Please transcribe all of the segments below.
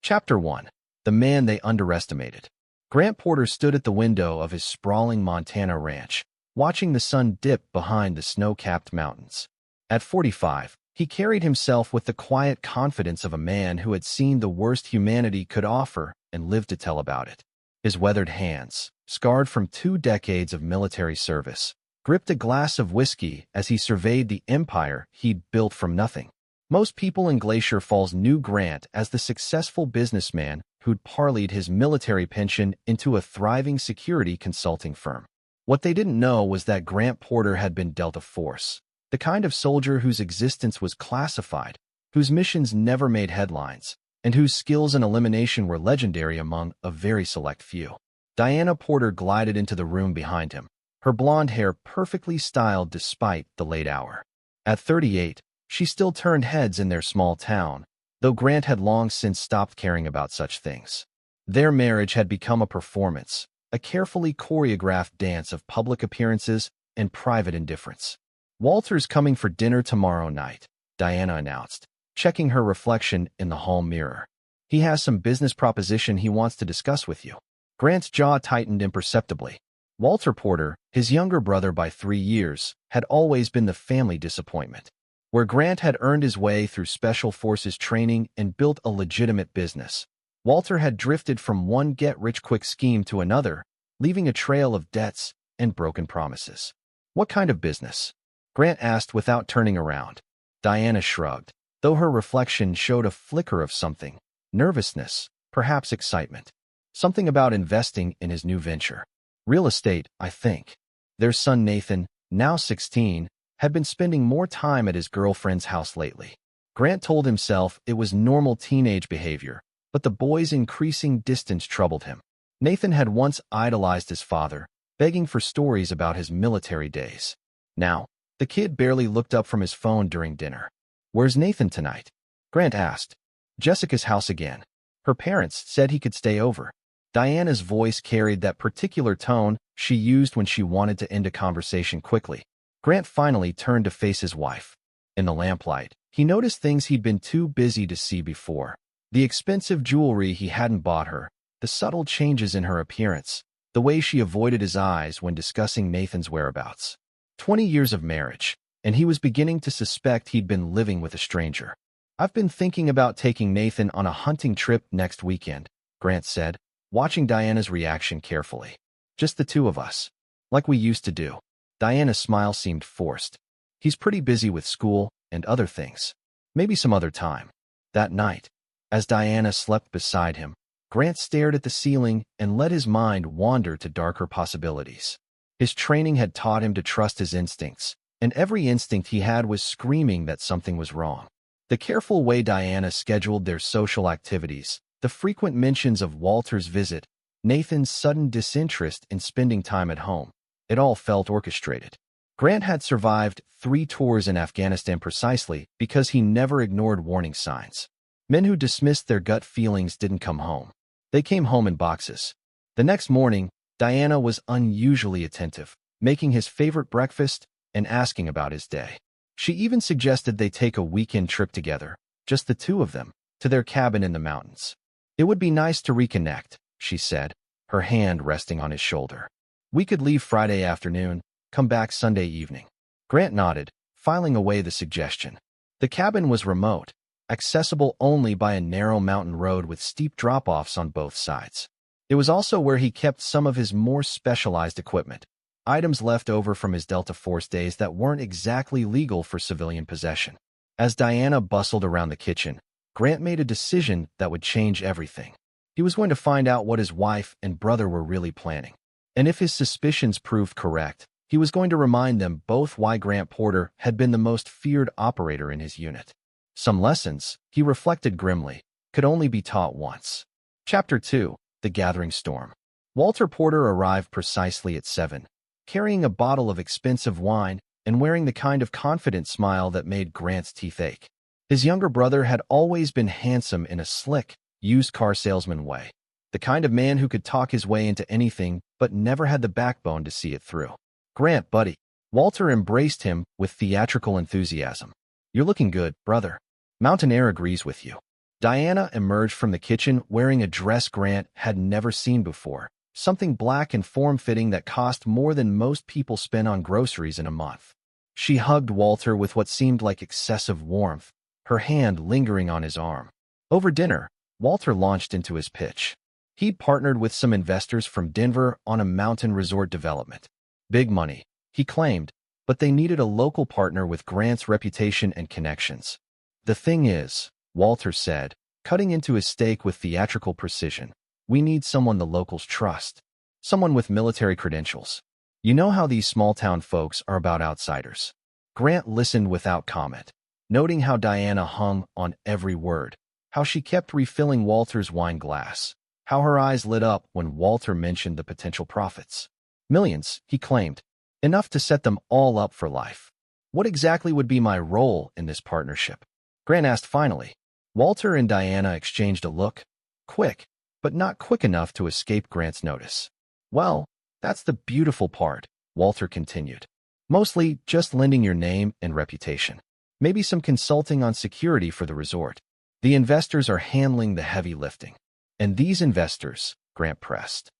Chapter 1. The Man They Underestimated. Grant Porter stood at the window of his sprawling Montana ranch, watching the sun dip behind the snow-capped mountains. At 45, he carried himself with the quiet confidence of a man who had seen the worst humanity could offer and lived to tell about it. His weathered hands, scarred from 2 decades of military service, gripped a glass of whiskey as he surveyed the empire he'd built from nothing. Most people in Glacier Falls knew Grant as the successful businessman who'd parlayed his military pension into a thriving security consulting firm. What they didn't know was that Grant Porter had been dealt a force, the kind of soldier whose existence was classified, whose missions never made headlines, and whose skills in elimination were legendary among a very select few. Diana Porter glided into the room behind him, her blonde hair perfectly styled despite the late hour. At 38, she still turned heads in their small town, though Grant had long since stopped caring about such things. Their marriage had become a performance, a carefully choreographed dance of public appearances and private indifference. "Walter's coming for dinner tomorrow night," Diana announced, checking her reflection in the hall mirror. "He has some business proposition he wants to discuss with you." Grant's jaw tightened imperceptibly. Walter Porter, his younger brother by 3 years, had always been the family disappointment. Where Grant had earned his way through Special Forces training and built a legitimate business, Walter had drifted from one get-rich-quick scheme to another, leaving a trail of debts and broken promises. "What kind of business?" Grant asked without turning around. Diana shrugged, though her reflection showed a flicker of something, nervousness, perhaps excitement. "Something about investing in his new venture. Real estate, I think." Their son Nathan, now 16, had been spending more time at his girlfriend's house lately. Grant told himself it was normal teenage behavior, but the boy's increasing distance troubled him. Nathan had once idolized his father, begging for stories about his military days. Now, the kid barely looked up from his phone during dinner. "Where's Nathan tonight?" Grant asked. "Jessica's house again. Her parents said he could stay over." Diana's voice carried that particular tone she used when she wanted to end a conversation quickly. Grant finally turned to face his wife. In the lamplight, he noticed things he'd been too busy to see before. The expensive jewelry he hadn't bought her, the subtle changes in her appearance, the way she avoided his eyes when discussing Nathan's whereabouts. 20 years of marriage, and he was beginning to suspect he'd been living with a stranger. "I've been thinking about taking Nathan on a hunting trip next weekend," Grant said, watching Diana's reaction carefully. "Just the two of us. Like we used to do." Diana's smile seemed forced. "He's pretty busy with school and other things. Maybe some other time." That night, as Diana slept beside him, Grant stared at the ceiling and let his mind wander to darker possibilities. His training had taught him to trust his instincts, and every instinct he had was screaming that something was wrong. The careful way Diana scheduled their social activities, the frequent mentions of Walter's visit, Nathan's sudden disinterest in spending time at home, it all felt orchestrated. Grant had survived 3 tours in Afghanistan precisely because he never ignored warning signs. Men who dismissed their gut feelings didn't come home. They came home in boxes. The next morning, Diana was unusually attentive, making his favorite breakfast and asking about his day. She even suggested they take a weekend trip together, just the two of them, to their cabin in the mountains. "It would be nice to reconnect," she said, her hand resting on his shoulder. "We could leave Friday afternoon, come back Sunday evening." Grant nodded, filing away the suggestion. The cabin was remote, accessible only by a narrow mountain road with steep drop-offs on both sides. It was also where he kept some of his more specialized equipment, items left over from his Delta Force days that weren't exactly legal for civilian possession. As Diana bustled around the kitchen, Grant made a decision that would change everything. He was going to find out what his wife and brother were really planning. And if his suspicions proved correct, he was going to remind them both why Grant Porter had been the most feared operator in his unit. Some lessons, he reflected grimly, could only be taught once. Chapter 2. The Gathering Storm. Walter Porter arrived precisely at 7, carrying a bottle of expensive wine and wearing the kind of confident smile that made Grant's teeth ache. His younger brother had always been handsome in a slick, used car salesman way, the kind of man who could talk his way into anything but never had the backbone to see it through. "Grant, buddy." Walter embraced him with theatrical enthusiasm. "You're looking good, brother. Mountain air agrees with you." Diana emerged from the kitchen wearing a dress Grant had never seen before, something black and form-fitting that cost more than most people spend on groceries in a month. She hugged Walter with what seemed like excessive warmth, her hand lingering on his arm. Over dinner, Walter launched into his pitch. He'd partnered with some investors from Denver on a mountain resort development. Big money, he claimed, but they needed a local partner with Grant's reputation and connections. The thing is, Walter said, cutting into his steak with theatrical precision, we need someone the locals trust. Someone with military credentials. You know how these small-town folks are about outsiders. Grant listened without comment, noting how Diana hung on every word, how she kept refilling Walter's wine glass, how her eyes lit up when Walter mentioned the potential profits. Millions, he claimed, enough to set them all up for life. What exactly would be my role in this partnership? Grant asked finally. Walter and Diana exchanged a look, quick, but not quick enough to escape Grant's notice. Well, that's the beautiful part, Walter continued. Mostly just lending your name and reputation. Maybe some consulting on security for the resort. The investors are handling the heavy lifting. And these investors, Grant pressed.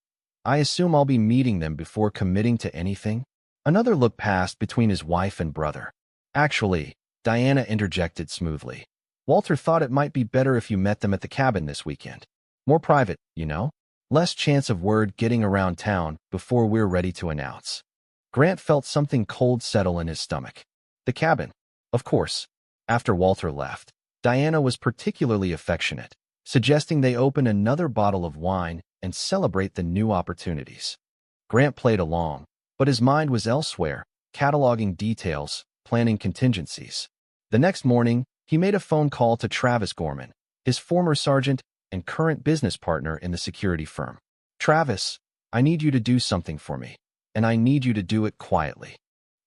I assume I'll be meeting them before committing to anything? Another look passed between his wife and brother. Actually, Diana interjected smoothly. Walter thought it might be better if you met them at the cabin this weekend. More private, you know? Less chance of word getting around town before we're ready to announce. Grant felt something cold settle in his stomach. The cabin. Of course. After Walter left, Diana was particularly affectionate, suggesting they open another bottle of wine and celebrate the new opportunities. Grant played along, but his mind was elsewhere, cataloging details, planning contingencies. The next morning, he made a phone call to Travis Gorman, his former sergeant and current business partner in the security firm. Travis, I need you to do something for me, and I need you to do it quietly.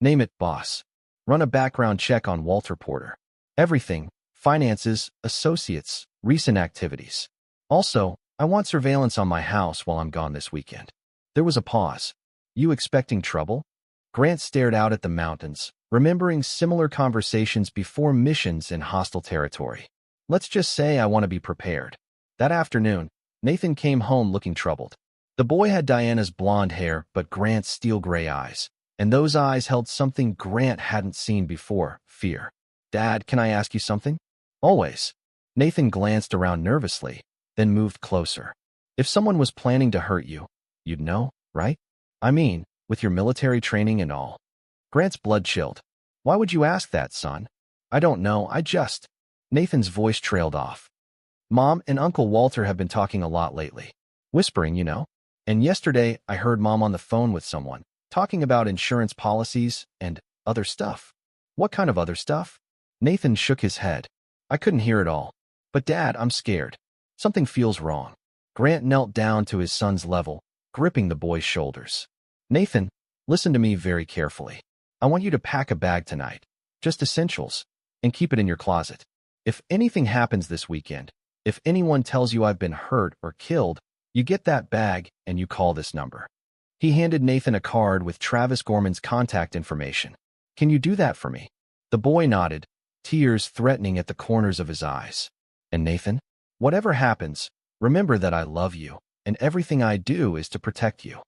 Name it, boss. Run a background check on Walter Porter. Everything, finances, associates, recent activities. Also, I want surveillance on my house while I'm gone this weekend. There was a pause. You expecting trouble? Grant stared out at the mountains, remembering similar conversations before missions in hostile territory. Let's just say I want to be prepared. That afternoon, Nathan came home looking troubled. The boy had Diana's blonde hair but Grant's steel-gray eyes, and those eyes held something Grant hadn't seen before, fear. Dad, can I ask you something? Always. Nathan glanced around nervously, then moved closer. If someone was planning to hurt you, you'd know, right? I mean, with your military training and all. Grant's blood chilled. Why would you ask that, son? I don't know, Nathan's voice trailed off. Mom and Uncle Walter have been talking a lot lately. Whispering, you know. And yesterday, I heard Mom on the phone with someone, talking about insurance policies and other stuff. What kind of other stuff? Nathan shook his head. I couldn't hear it all. But Dad, I'm scared. Something feels wrong. Grant knelt down to his son's level, gripping the boy's shoulders. Nathan, listen to me very carefully. I want you to pack a bag tonight. Just essentials. And keep it in your closet. If anything happens this weekend, if anyone tells you I've been hurt or killed, you get that bag and you call this number. He handed Nathan a card with Travis Gorman's contact information. Can you do that for me? The boy nodded, tears threatening at the corners of his eyes. And Nathan, whatever happens, remember that I love you, and everything I do is to protect you.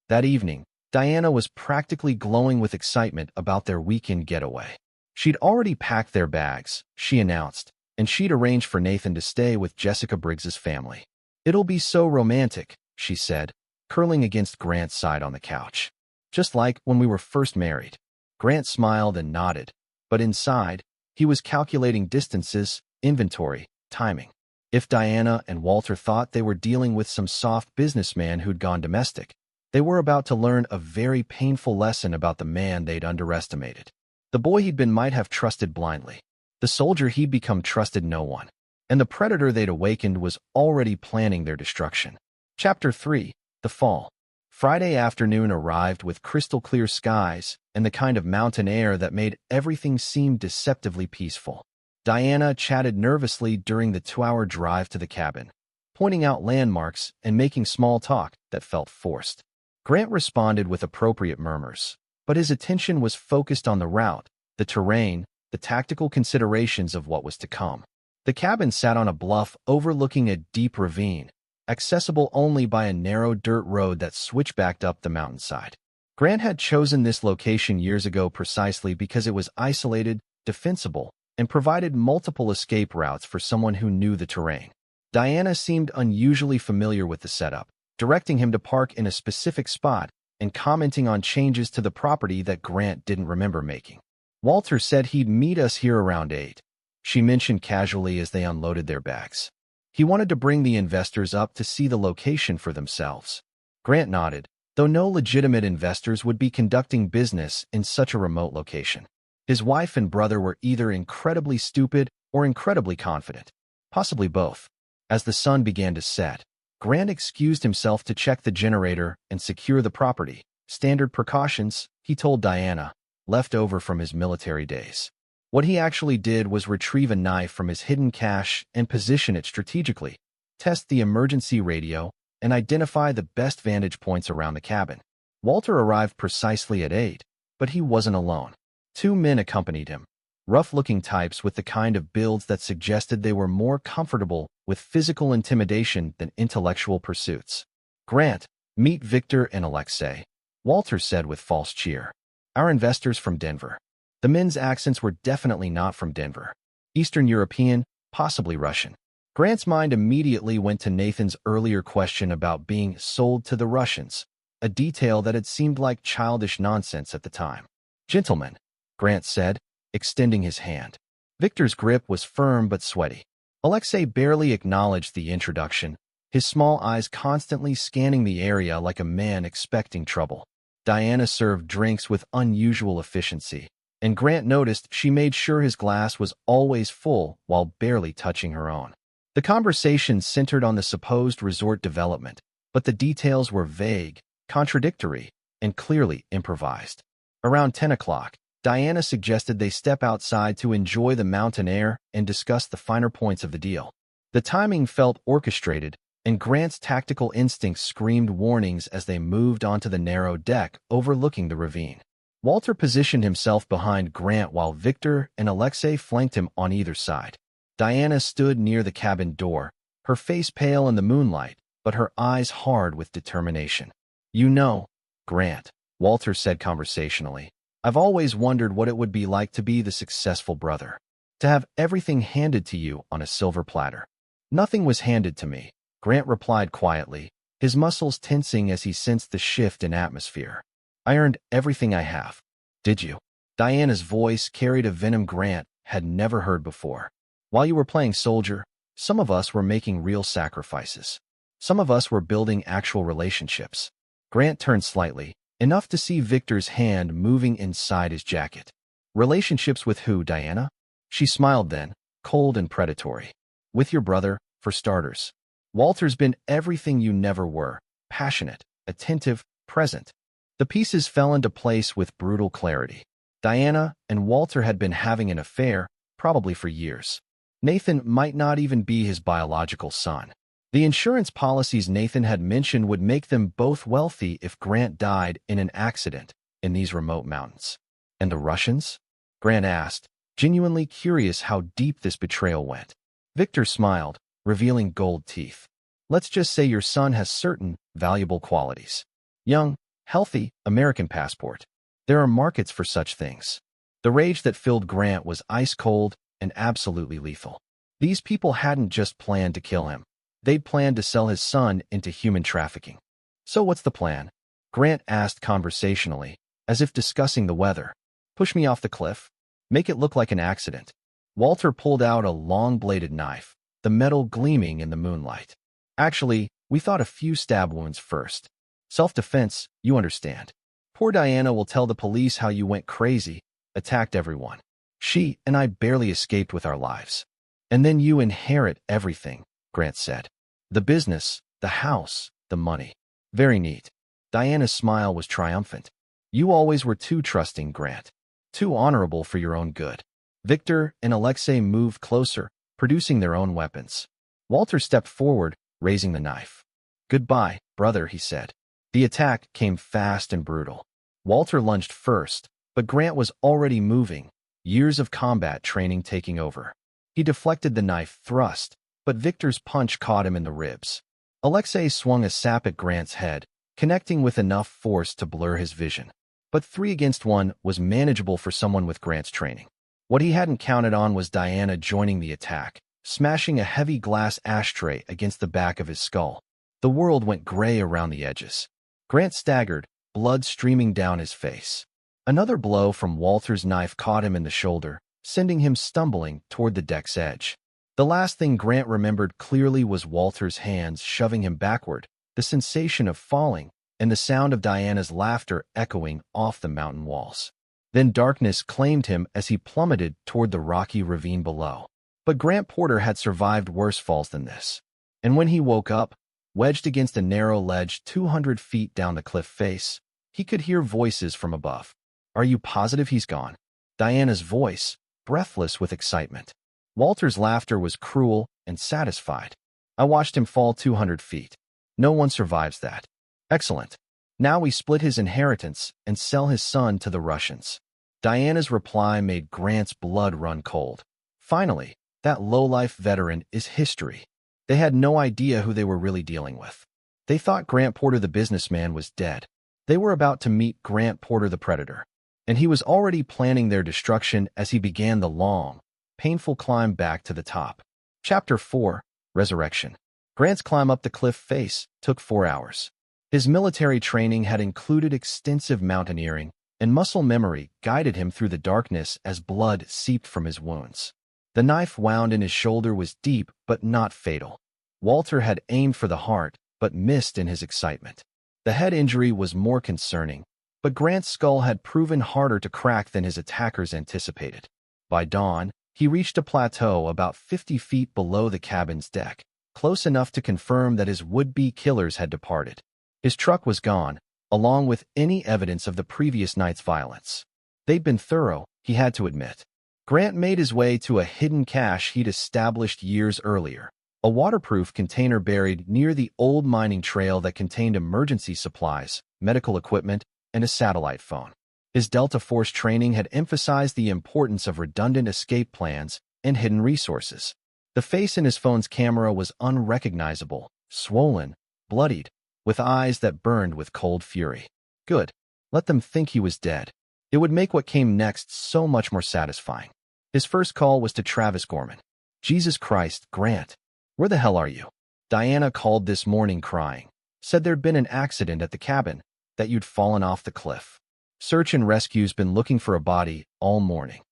That evening, Diana was practically glowing with excitement about their weekend getaway. She'd already packed their bags, she announced, and she'd arranged for Nathan to stay with Jessica Briggs's family. It'll be so romantic, she said, curling against Grant's side on the couch. Just like when we were first married. Grant smiled and nodded, but inside, he was calculating distances, inventory, timing. If Diana and Walter thought they were dealing with some soft businessman who'd gone domestic, they were about to learn a very painful lesson about the man they'd underestimated. The boy he'd been might have trusted blindly. The soldier he'd become trusted no one. And the predator they'd awakened was already planning their destruction. Chapter 3. The Fall. Friday afternoon arrived with crystal-clear skies and the kind of mountain air that made everything seem deceptively peaceful. Diana chatted nervously during the 2-hour drive to the cabin, pointing out landmarks and making small talk that felt forced. Grant responded with appropriate murmurs, but his attention was focused on the route, the terrain, the tactical considerations of what was to come. The cabin sat on a bluff overlooking a deep ravine, accessible only by a narrow dirt road that switchbacked up the mountainside. Grant had chosen this location years ago precisely because it was isolated, defensible, and provided multiple escape routes for someone who knew the terrain. Diana seemed unusually familiar with the setup, directing him to park in a specific spot and commenting on changes to the property that Grant didn't remember making. Walter said he'd meet us here around 8. She mentioned casually as they unloaded their bags. He wanted to bring the investors up to see the location for themselves. Grant nodded, though no legitimate investors would be conducting business in such a remote location. His wife and brother were either incredibly stupid or incredibly confident, possibly both. As the sun began to set, Grant excused himself to check the generator and secure the property. Standard precautions, he told Diana, left over from his military days. What he actually did was retrieve a knife from his hidden cache and position it strategically, test the emergency radio, and identify the best vantage points around the cabin. Walter arrived precisely at 8, but he wasn't alone. 2 men accompanied him, rough-looking types with the kind of builds that suggested they were more comfortable with physical intimidation than intellectual pursuits. "Grant, meet Victor and Alexei," Walter said with false cheer. "Our investors from Denver." The men's accents were definitely not from Denver. Eastern European, possibly Russian. Grant's mind immediately went to Nathan's earlier question about being sold to the Russians, a detail that had seemed like childish nonsense at the time. "Gentlemen," Grant said, extending his hand. Victor's grip was firm but sweaty. Alexei barely acknowledged the introduction, his small eyes constantly scanning the area like a man expecting trouble. Diana served drinks with unusual efficiency, and Grant noticed she made sure his glass was always full while barely touching her own. The conversation centered on the supposed resort development, but the details were vague, contradictory, and clearly improvised. Around 10 o'clock, Diana suggested they step outside to enjoy the mountain air and discuss the finer points of the deal. The timing felt orchestrated, and Grant's tactical instincts screamed warnings as they moved onto the narrow deck overlooking the ravine. Walter positioned himself behind Grant while Victor and Alexei flanked him on either side. Diana stood near the cabin door, her face pale in the moonlight, but her eyes hard with determination. "You know, Grant," Walter said conversationally, "I've always wondered what it would be like to be the successful brother. To have everything handed to you on a silver platter." "Nothing was handed to me," Grant replied quietly, his muscles tensing as he sensed the shift in atmosphere. "I earned everything I have." "Did you?" Diana's voice carried a venom Grant had never heard before. "While you were playing soldier, some of us were making real sacrifices. Some of us were building actual relationships." Grant turned slightly, enough to see Victor's hand moving inside his jacket. "Relationships with who, Diana?" She smiled then, cold and predatory. "With your brother, for starters. Walter's been everything you never were, passionate, attentive, present." The pieces fell into place with brutal clarity. Diana and Walter had been having an affair, probably for years. Nathan might not even be his biological son. The insurance policies Nathan had mentioned would make them both wealthy if Grant died in an accident in these remote mountains. "And the Russians?" Grant asked, genuinely curious how deep this betrayal went. Victor smiled, revealing gold teeth. "Let's just say your son has certain valuable qualities. Young, healthy, American passport. There are markets for such things." The rage that filled Grant was ice cold and absolutely lethal. These people hadn't just planned to kill him. They'd planned to sell his son into human trafficking. "So what's the plan?" Grant asked conversationally, as if discussing the weather. "Push me off the cliff? Make it look like an accident." Walter pulled out a long-bladed knife, the metal gleaming in the moonlight. "Actually, we thought a few stab wounds first. Self-defense, you understand. Poor Diana will tell the police how you went crazy, attacked everyone. She and I barely escaped with our lives. And then you inherit everything," Grant said. "The business, the house, the money. Very neat." Diana's smile was triumphant. "You always were too trusting, Grant. Too honorable for your own good." Victor and Alexei moved closer, producing their own weapons. Walter stepped forward, raising the knife. "Goodbye, brother," he said. The attack came fast and brutal. Walter lunged first, but Grant was already moving, years of combat training taking over. He deflected the knife thrust, but Victor's punch caught him in the ribs. Alexei swung a sap at Grant's head, connecting with enough force to blur his vision. But 3 against 1 was manageable for someone with Grant's training. What he hadn't counted on was Diana joining the attack, smashing a heavy glass ashtray against the back of his skull. The world went gray around the edges. Grant staggered, blood streaming down his face. Another blow from Walter's knife caught him in the shoulder, sending him stumbling toward the deck's edge. The last thing Grant remembered clearly was Walter's hands shoving him backward, the sensation of falling, and the sound of Diana's laughter echoing off the mountain walls. Then darkness claimed him as he plummeted toward the rocky ravine below. But Grant Porter had survived worse falls than this. And when he woke up, wedged against a narrow ledge 200 feet down the cliff face, he could hear voices from above. "Are you positive he's gone?" Diana's voice, breathless with excitement. Walter's laughter was cruel and satisfied. "I watched him fall 200 feet. No one survives that." "Excellent. Now we split his inheritance and sell his son to the Russians." Diana's reply made Grant's blood run cold. Finally, that low-life veteran is history. They had no idea who they were really dealing with. They thought Grant Porter the businessman was dead. They were about to meet Grant Porter the predator, and he was already planning their destruction as he began the long, painful climb back to the top. Chapter 4, Resurrection. Grant's climb up the cliff face took 4 hours. His military training had included extensive mountaineering, and muscle memory guided him through the darkness as blood seeped from his wounds. The knife wound in his shoulder was deep but not fatal. Walter had aimed for the heart, but missed in his excitement. The head injury was more concerning, but Grant's skull had proven harder to crack than his attackers anticipated. By dawn, he reached a plateau about 50 feet below the cabin's deck, close enough to confirm that his would-be killers had departed. His truck was gone, along with any evidence of the previous night's violence. They'd been thorough, he had to admit. Grant made his way to a hidden cache he'd established years earlier, a waterproof container buried near the old mining trail that contained emergency supplies, medical equipment, and a satellite phone. His Delta Force training had emphasized the importance of redundant escape plans and hidden resources. The face in his phone's camera was unrecognizable, swollen, bloodied, with eyes that burned with cold fury. Good. Let them think he was dead. It would make what came next so much more satisfying. His first call was to Travis Gorman. "Jesus Christ, Grant. Where the hell are you?" Diana called this morning crying. "Said there'd been an accident at the cabin, that you'd fallen off the cliff. Search and rescue's been looking for a body all morning.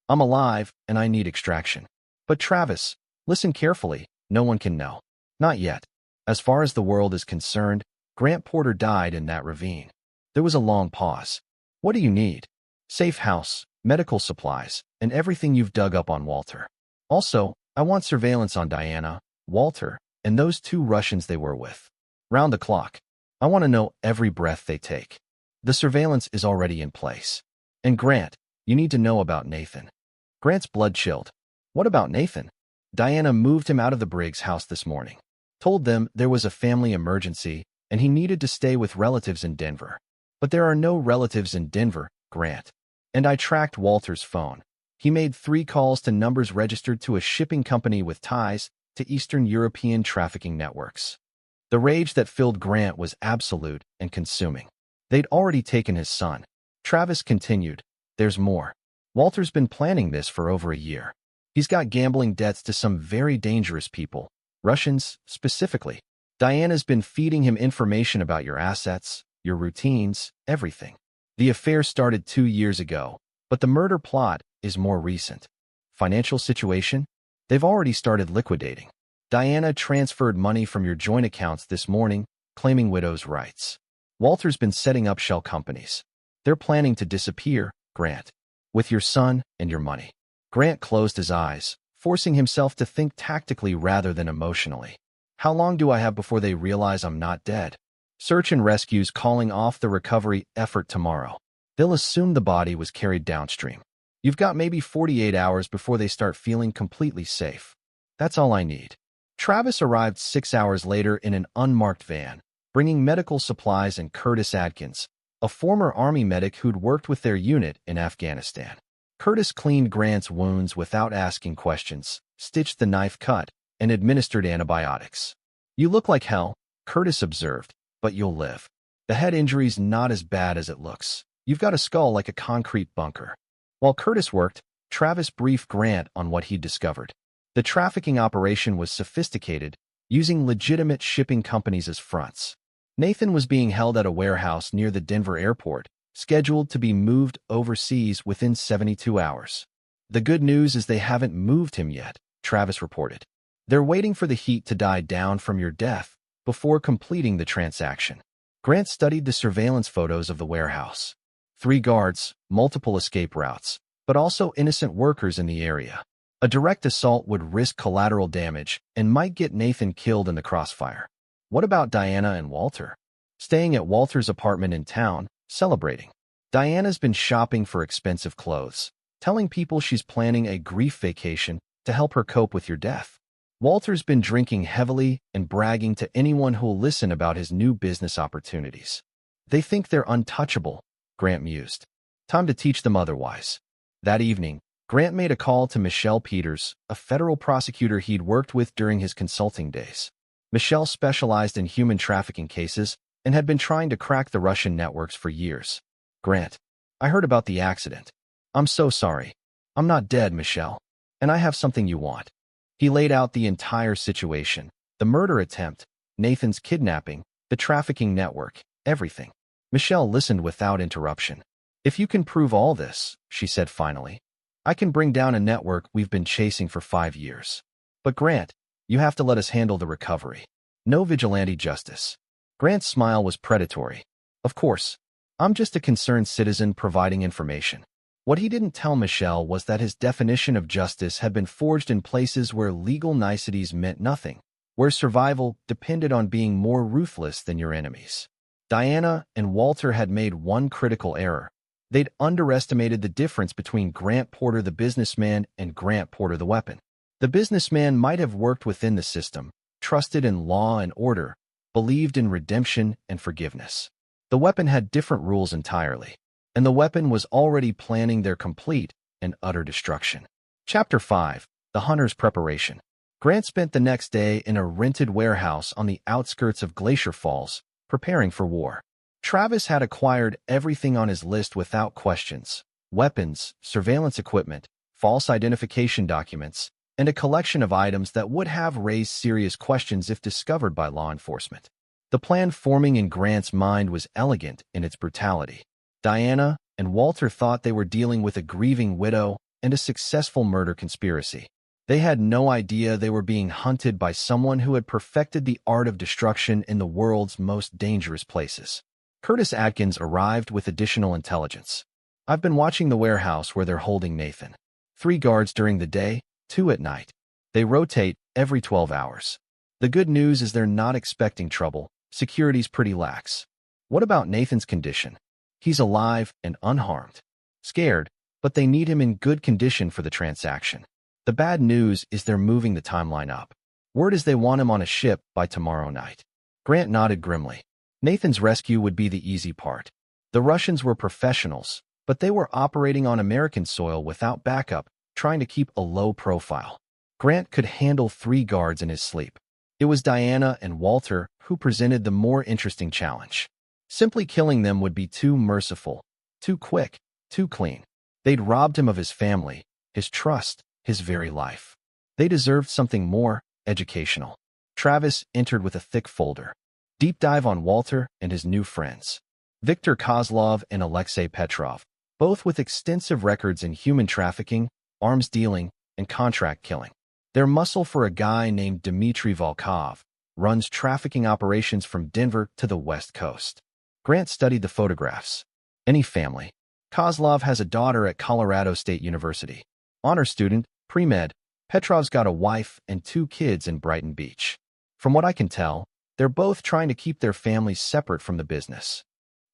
I'm alive, and I need extraction. But Travis, listen carefully, no one can know. Not yet. As far as the world is concerned, Grant Porter died in that ravine." There was a long pause. "What do you need?" "Safe house, medical supplies, and everything you've dug up on Walter. Also, I want surveillance on Diana, Walter, and those 2 Russians they were with. Round the clock. I want to know every breath they take." "The surveillance is already in place. And Grant, you need to know about Nathan." Grant's blood chilled. "What about Nathan?" "Diana moved him out of the Briggs house this morning. Told them there was a family emergency and he needed to stay with relatives in Denver. But there are no relatives in Denver, Grant. And I tracked Walter's phone. He made 3 calls to numbers registered to a shipping company with ties to Eastern European trafficking networks." The rage that filled Grant was absolute and consuming. They'd already taken his son. Travis continued, "There's more. Walter's been planning this for over a year. He's got gambling debts to some very dangerous people, Russians specifically. Diana's been feeding him information about your assets, your routines, everything. The affair started 2 years ago, but the murder plot is more recent. Financial situation? They've already started liquidating. Diana transferred money from your joint accounts this morning, claiming widow's rights. Walter's been setting up shell companies. They're planning to disappear, Grant, with your son and your money." Grant closed his eyes, forcing himself to think tactically rather than emotionally. "How long do I have before they realize I'm not dead?" "Search and rescue's calling off the recovery effort tomorrow. They'll assume the body was carried downstream. You've got maybe 48 hours before they start feeling completely safe. That's all I need." Travis arrived 6 hours later in an unmarked van, bringing medical supplies and Curtis Adkins, a former Army medic who'd worked with their unit in Afghanistan. Curtis cleaned Grant's wounds without asking questions, stitched the knife cut, and administered antibiotics. "You look like hell," Curtis observed, "but you'll live. The head injury's not as bad as it looks. You've got a skull like a concrete bunker." While Curtis worked, Travis briefed Grant on what he'd discovered. The trafficking operation was sophisticated, using legitimate shipping companies as fronts. Nathan was being held at a warehouse near the Denver airport, scheduled to be moved overseas within 72 hours. "The good news is they haven't moved him yet," Travis reported. "They're waiting for the heat to die down from your death before completing the transaction." Grant studied the surveillance photos of the warehouse. 3 guards, multiple escape routes, but also innocent workers in the area. A direct assault would risk collateral damage and might get Nathan killed in the crossfire. What about Diana and Walter? Staying at Walter's apartment in town, celebrating. Diana's been shopping for expensive clothes, telling people she's planning a grief vacation to help her cope with your death. Walter's been drinking heavily and bragging to anyone who'll listen about his new business opportunities. "They think they're untouchable," Grant mused. "Time to teach them otherwise." That evening, Grant made a call to Michelle Peters, a federal prosecutor he'd worked with during his consulting days. Michelle specialized in human trafficking cases and had been trying to crack the Russian networks for years. "Grant, I heard about the accident. I'm so sorry. I'm not dead, Michelle. And I have something you want." He laid out the entire situation: the murder attempt, Nathan's kidnapping, the trafficking network, everything. Michelle listened without interruption. "If you can prove all this," she said finally, "I can bring down a network we've been chasing for 5 years. But Grant, you have to let us handle the recovery. No vigilante justice." Grant's smile was predatory. "Of course. I'm just a concerned citizen providing information." What he didn't tell Michelle was that his definition of justice had been forged in places where legal niceties meant nothing, where survival depended on being more ruthless than your enemies. Diana and Walter had made one critical error. They'd underestimated the difference between Grant Porter the businessman and Grant Porter the weapon. The businessman might have worked within the system, trusted in law and order, believed in redemption and forgiveness. The weapon had different rules entirely, and the weapon was already planning their complete and utter destruction. Chapter 5: The Hunter's Preparation. Grant spent the next day in a rented warehouse on the outskirts of Glacier Falls, preparing for war. Travis had acquired everything on his list without questions: weapons, surveillance equipment, false identification documents, and a collection of items that would have raised serious questions if discovered by law enforcement. The plan forming in Grant's mind was elegant in its brutality. Diana and Walter thought they were dealing with a grieving widow and a successful murder conspiracy. They had no idea they were being hunted by someone who had perfected the art of destruction in the world's most dangerous places. Curtis Atkins arrived with additional intelligence. "I've been watching the warehouse where they're holding Nathan. 3 guards during the day, 2 at night. They rotate every 12 hours. The good news is they're not expecting trouble. Security's pretty lax." "What about Nathan's condition?" "He's alive and unharmed. Scared, but they need him in good condition for the transaction. The bad news is they're moving the timeline up. Word is they want him on a ship by tomorrow night." Grant nodded grimly. Nathan's rescue would be the easy part. The Russians were professionals, but they were operating on American soil without backup, trying to keep a low profile. Grant could handle 3 guards in his sleep. It was Diana and Walter who presented the more interesting challenge. Simply killing them would be too merciful, too quick, too clean. They'd robbed him of his family, his trust, his very life. They deserved something more educational. Travis entered with a thick folder. Deep dive on Walter and his new friends. Viktor Kozlov and Alexei Petrov, both with extensive records in human trafficking, arms dealing, and contract killing. Their muscle for a guy named Dmitry Volkov runs trafficking operations from Denver to the West Coast. Grant studied the photographs. Any family. Kozlov has a daughter at Colorado State University. Honor student, pre-med. Petrov's got a wife and 2 kids in Brighton Beach. From what I can tell, they're both trying to keep their families separate from the business.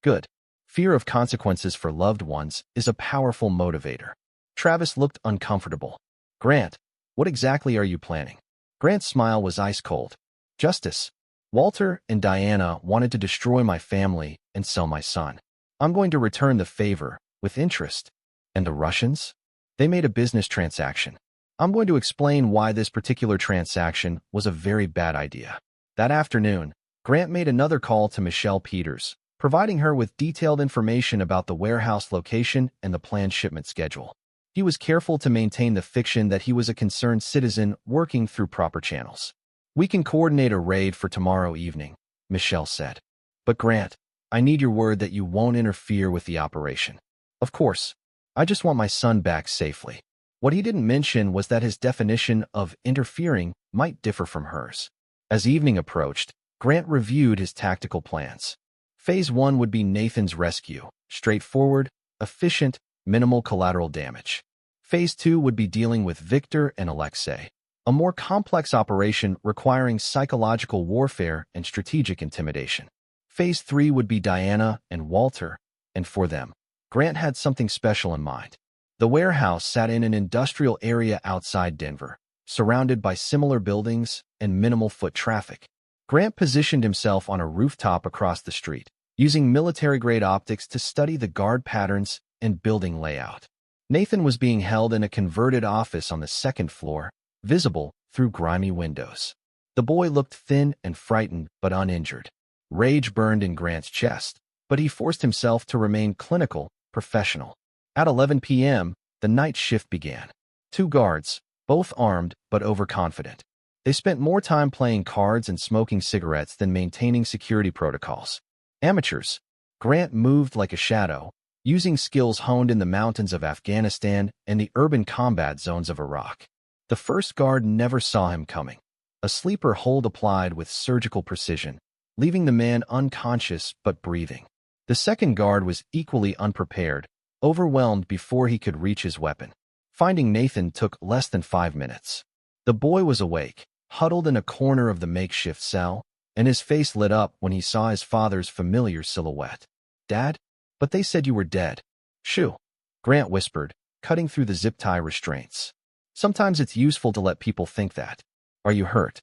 Good. Fear of consequences for loved ones is a powerful motivator. Travis looked uncomfortable. "Grant, what exactly are you planning?" Grant's smile was ice cold. "Justice. Walter and Diana wanted to destroy my family and sell my son. I'm going to return the favor with interest." "And the Russians?" They made a business transaction. I'm going to explain why this particular transaction was a very bad idea. That afternoon, Grant made another call to Michelle Peters, providing her with detailed information about the warehouse location and the planned shipment schedule. He was careful to maintain the fiction that he was a concerned citizen working through proper channels. "We can coordinate a raid for tomorrow evening," Michelle said. "But Grant, I need your word that you won't interfere with the operation." "Of course. I just want my son back safely." What he didn't mention was that his definition of interfering might differ from hers. As evening approached, Grant reviewed his tactical plans. Phase 1 would be Nathan's rescue, straightforward, efficient, minimal collateral damage. Phase 2 would be dealing with Victor and Alexei, a more complex operation requiring psychological warfare and strategic intimidation. Phase 3 would be Diana and Walter, and for them, Grant had something special in mind. The warehouse sat in an industrial area outside Denver, surrounded by similar buildings and minimal foot traffic. Grant positioned himself on a rooftop across the street, using military-grade optics to study the guard patterns and building layout. Nathan was being held in a converted office on the second floor, visible through grimy windows. The boy looked thin and frightened but uninjured. Rage burned in Grant's chest, but he forced himself to remain clinical, professional. At 11 p.m., the night shift began. 2 guards, both armed but overconfident. They spent more time playing cards and smoking cigarettes than maintaining security protocols. Amateurs. Grant moved like a shadow, using skills honed in the mountains of Afghanistan and the urban combat zones of Iraq. The first guard never saw him coming. A sleeper hold applied with surgical precision, leaving the man unconscious but breathing. The second guard was equally unprepared, overwhelmed before he could reach his weapon. Finding Nathan took less than 5 minutes. The boy was awake, huddled in a corner of the makeshift cell, and his face lit up when he saw his father's familiar silhouette. "Dad? But they said you were dead." "Shoo," Grant whispered, cutting through the zip-tie restraints. "Sometimes it's useful to let people think that. Are you hurt?"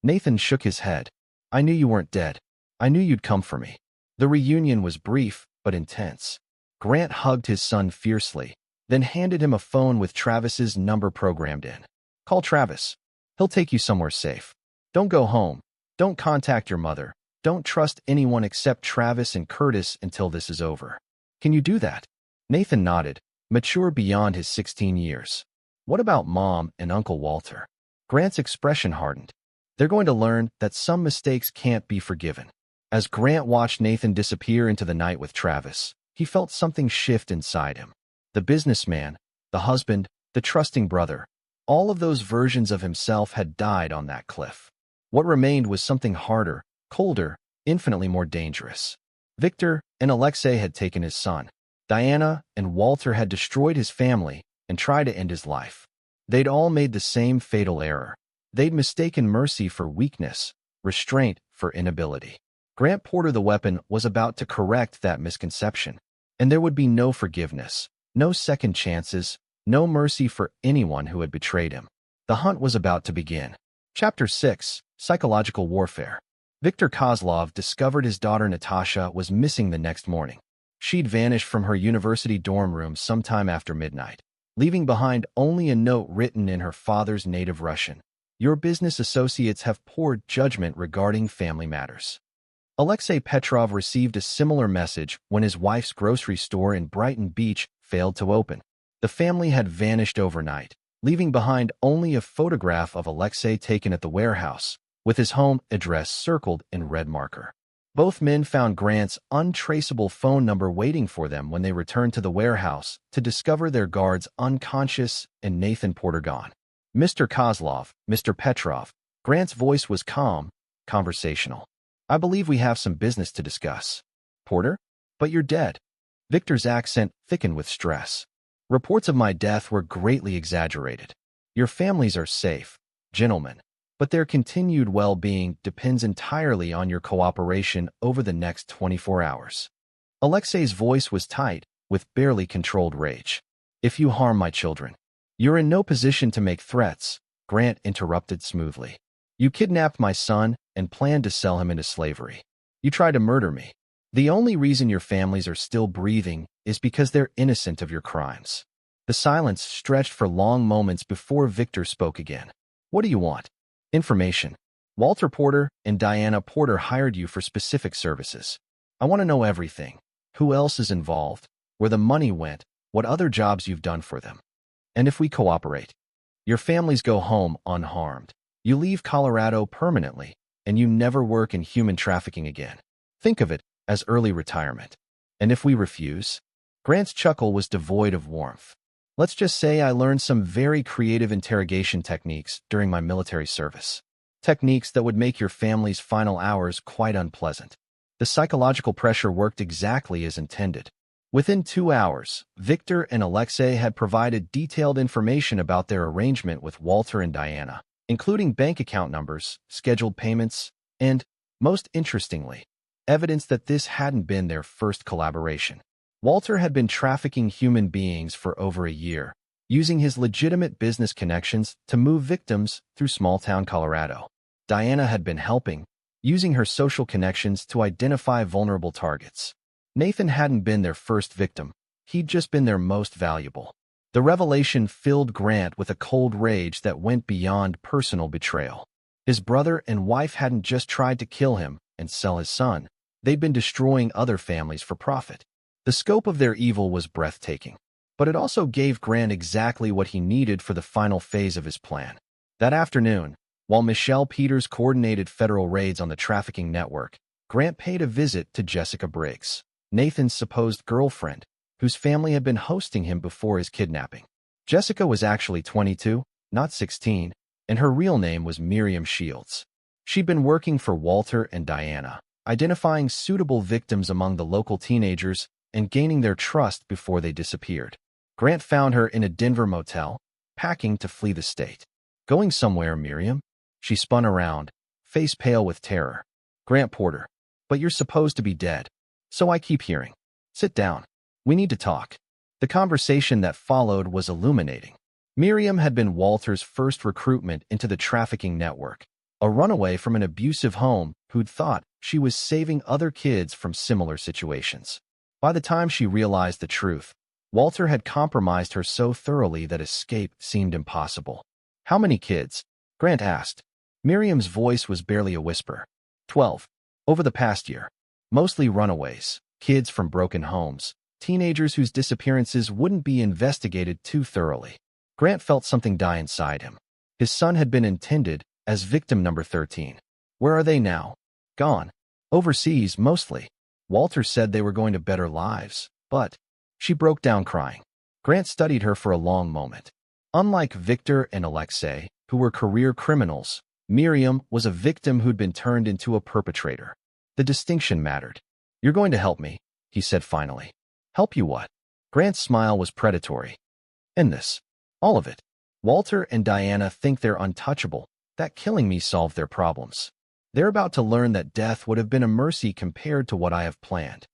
Nathan shook his head. "I knew you weren't dead. I knew you'd come for me." The reunion was brief but intense. Grant hugged his son fiercely, then handed him a phone with Travis's number programmed in. "Call Travis. He'll take you somewhere safe. Don't go home. Don't contact your mother. Don't trust anyone except Travis and Curtis until this is over." "Can you do that?" Nathan nodded, mature beyond his 16 years. "What about Mom and Uncle Walter?" Grant's expression hardened. "They're going to learn that some mistakes can't be forgiven." As Grant watched Nathan disappear into the night with Travis, he felt something shift inside him. The businessman, the husband, the trusting brother, all of those versions of himself had died on that cliff. What remained was something harder, colder, infinitely more dangerous. Victor and Alexei had taken his son. Diana and Walter had destroyed his family and tried to end his life. They'd all made the same fatal error. They'd mistaken mercy for weakness, restraint for inability. Grant Porter, the weapon, was about to correct that misconception, and there would be no forgiveness, no second chances, no mercy for anyone who had betrayed him. The hunt was about to begin. Chapter 6: Psychological Warfare. Viktor Kozlov discovered his daughter Natasha was missing the next morning. She'd vanished from her university dorm room sometime after midnight, leaving behind only a note written in her father's native Russian. "Your business associates have poor judgment regarding family matters." Alexei Petrov received a similar message when his wife's grocery store in Brighton Beach failed to open. The family had vanished overnight, leaving behind only a photograph of Alexei taken at the warehouse, with his home address circled in red marker. Both men found Grant's untraceable phone number waiting for them when they returned to the warehouse to discover their guards unconscious and Nathan Porter gone. "Mr. Kozlov, Mr. Petrov." Grant's voice was calm, conversational. "I believe we have some business to discuss." "Porter? But you're dead." Victor's accent thickened with stress. "Reports of my death were greatly exaggerated. Your families are safe, gentlemen, but their continued well-being depends entirely on your cooperation over the next 24 hours. Alexei's voice was tight, with barely controlled rage. "If you harm my children." "You're in no position to make threats," Grant interrupted smoothly. "You kidnapped my son and planned to sell him into slavery. You tried to murder me. The only reason your families are still breathing is because they're innocent of your crimes." The silence stretched for long moments before Victor spoke again. What do you want? Information. Walter Porter and Diana Porter hired you for specific services. I want to know everything. Who else is involved? Where the money went? What other jobs you've done for them? And if we cooperate, your families go home unharmed. You leave Colorado permanently, and you never work in human trafficking again. Think of it as early retirement. And if we refuse? Grant's chuckle was devoid of warmth. Let's just say I learned some very creative interrogation techniques during my military service. Techniques that would make your family's final hours quite unpleasant. The psychological pressure worked exactly as intended. Within 2 hours, Victor and Alexei had provided detailed information about their arrangement with Walter and Diana, including bank account numbers, scheduled payments, and, most interestingly, evidence that this hadn't been their first collaboration. Walter had been trafficking human beings for over a year, using his legitimate business connections to move victims through small-town Colorado. Diana had been helping, using her social connections to identify vulnerable targets. Nathan hadn't been their first victim, he'd just been their most valuable. The revelation filled Grant with a cold rage that went beyond personal betrayal. His brother and wife hadn't just tried to kill him and sell his son, they'd been destroying other families for profit. The scope of their evil was breathtaking, but it also gave Grant exactly what he needed for the final phase of his plan. That afternoon, while Michelle Peters coordinated federal raids on the trafficking network, Grant paid a visit to Jessica Briggs, Nathan's supposed girlfriend, whose family had been hosting him before his kidnapping. Jessica was actually 22, not 16, and her real name was Miriam Shields. She'd been working for Walter and Diana, identifying suitable victims among the local teenagers and gaining their trust before they disappeared. Grant found her in a Denver motel, packing to flee the state. Going somewhere, Miriam? She spun around, face pale with terror. Grant Porter. But you're supposed to be dead. So I keep hearing. Sit down. We need to talk. The conversation that followed was illuminating. Miriam had been Walter's first recruitment into the trafficking network, a runaway from an abusive home who'd thought she was saving other kids from similar situations. By the time she realized the truth, Walter had compromised her so thoroughly that escape seemed impossible. How many kids? Grant asked. Miriam's voice was barely a whisper. 12. Over the past year. Mostly runaways, kids from broken homes, teenagers whose disappearances wouldn't be investigated too thoroughly. Grant felt something die inside him. His son had been intended as victim number 13. Where are they now? Gone. Overseas, mostly. Walter said they were going to better lives, but... She broke down crying. Grant studied her for a long moment. Unlike Victor and Alexei, who were career criminals, Miriam was a victim who'd been turned into a perpetrator. The distinction mattered. You're going to help me, he said finally. Help you what? Grant's smile was predatory. End this. All of it. Walter and Diana think they're untouchable, that killing me solved their problems. They're about to learn that death would have been a mercy compared to what I have planned.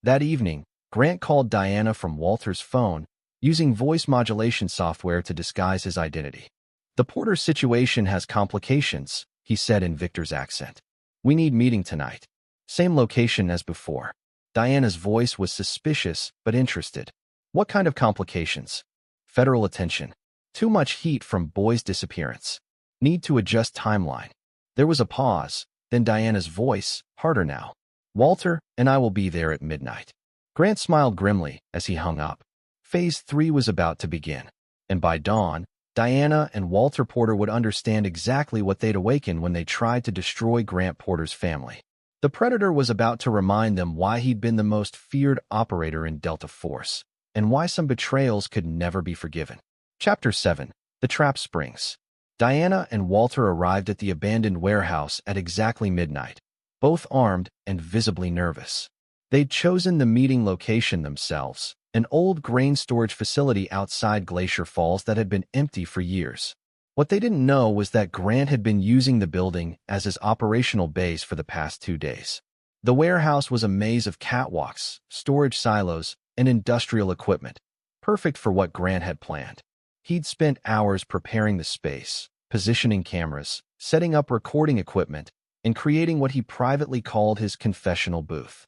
That evening, Grant called Diana from Walter's phone, using voice modulation software to disguise his identity. The Porter situation has complications, he said in Victor's accent. We need meeting tonight. Same location as before. Diana's voice was suspicious but interested. What kind of complications? Federal attention. Too much heat from boy's disappearance. Need to adjust timeline. There was a pause, then Diana's voice, harder now. Walter and I will be there at midnight. Grant smiled grimly as he hung up. Phase 3 was about to begin, and by dawn, Diana and Walter Porter would understand exactly what they'd awaken when they tried to destroy Grant Porter's family. The Predator was about to remind them why he'd been the most feared operator in Delta Force, and why some betrayals could never be forgiven. Chapter 7. The Trap Springs. Diana and Walter arrived at the abandoned warehouse at exactly midnight, both armed and visibly nervous. They'd chosen the meeting location themselves, an old grain storage facility outside Glacier Falls that had been empty for years. What they didn't know was that Grant had been using the building as his operational base for the past 2 days. The warehouse was a maze of catwalks, storage silos, and industrial equipment, perfect for what Grant had planned. He'd spent hours preparing the space, positioning cameras, setting up recording equipment, and creating what he privately called his confessional booth.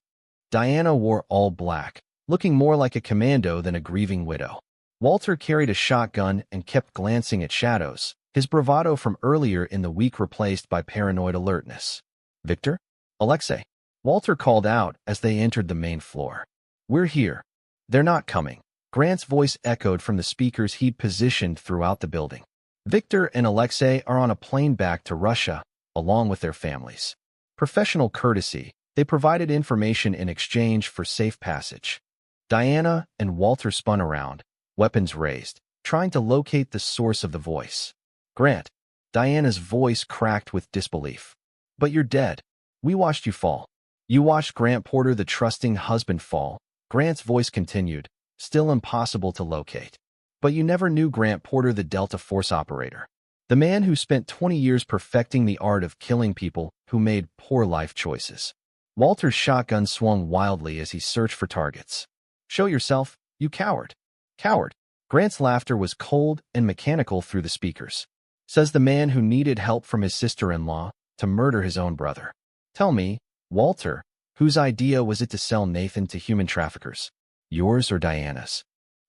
Diana wore all black, looking more like a commando than a grieving widow. Walter carried a shotgun and kept glancing at shadows, his bravado from earlier in the week replaced by paranoid alertness. Victor? Alexei? Walter called out as they entered the main floor. We're here. They're not coming. Grant's voice echoed from the speakers he'd positioned throughout the building. Victor and Alexei are on a plane back to Russia, along with their families. Professional courtesy, they provided information in exchange for safe passage. Diana and Walter spun around, weapons raised, trying to locate the source of the voice. Grant. Diana's voice cracked with disbelief. But you're dead. We watched you fall. You watched Grant Porter, the trusting husband, fall. Grant's voice continued, still impossible to locate. But you never knew Grant Porter, the Delta Force operator. The man who spent 20 years perfecting the art of killing people who made poor life choices. Walter's shotgun swung wildly as he searched for targets. Show yourself, you coward. Coward. Grant's laughter was cold and mechanical through the speakers. Says the man who needed help from his sister-in-law to murder his own brother. Tell me, Walter, whose idea was it to sell Nathan to human traffickers? Yours or Diana's?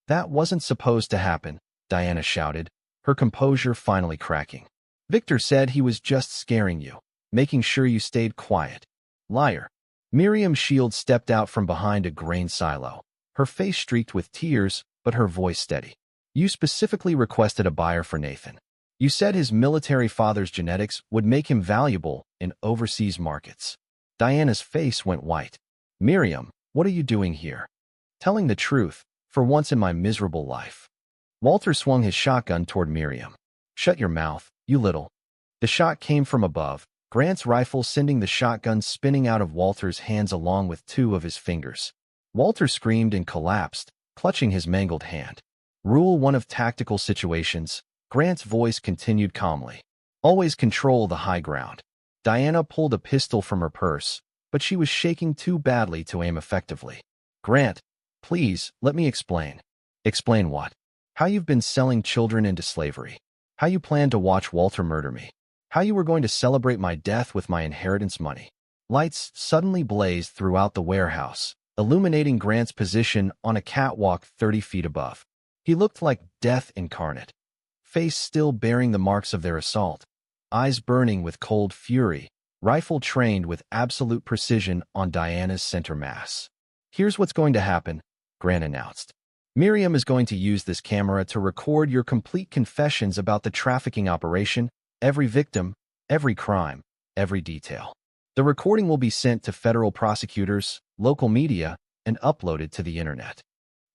That wasn't supposed to happen, Diana shouted, her composure finally cracking. Victor said he was just scaring you, making sure you stayed quiet. Liar. Miriam Shield stepped out from behind a grain silo, her face streaked with tears, but her voice steady. You specifically requested a buyer for Nathan. You said his military father's genetics would make him valuable in overseas markets. Diana's face went white. Miriam, what are you doing here? Telling the truth, for once in my miserable life. Walter swung his shotgun toward Miriam. Shut your mouth, you little. The shot came from above, Grant's rifle sending the shotgun spinning out of Walter's hands along with two of his fingers. Walter screamed and collapsed, clutching his mangled hand. Rule 1 of tactical situations, Grant's voice continued calmly. Always control the high ground. Diana pulled a pistol from her purse, but she was shaking too badly to aim effectively. Grant, please, let me explain. Explain what? How you've been selling children into slavery. How you plan to watch Walter murder me. How you were going to celebrate my death with my inheritance money. Lights suddenly blazed throughout the warehouse, illuminating Grant's position on a catwalk 30 feet above. He looked like death incarnate, face still bearing the marks of their assault, eyes burning with cold fury, rifle trained with absolute precision on Diana's center mass. Here's what's going to happen, Grant announced. Miriam is going to use this camera to record your complete confessions about the trafficking operation, every victim, every crime, every detail. The recording will be sent to federal prosecutors, local media, and uploaded to the internet.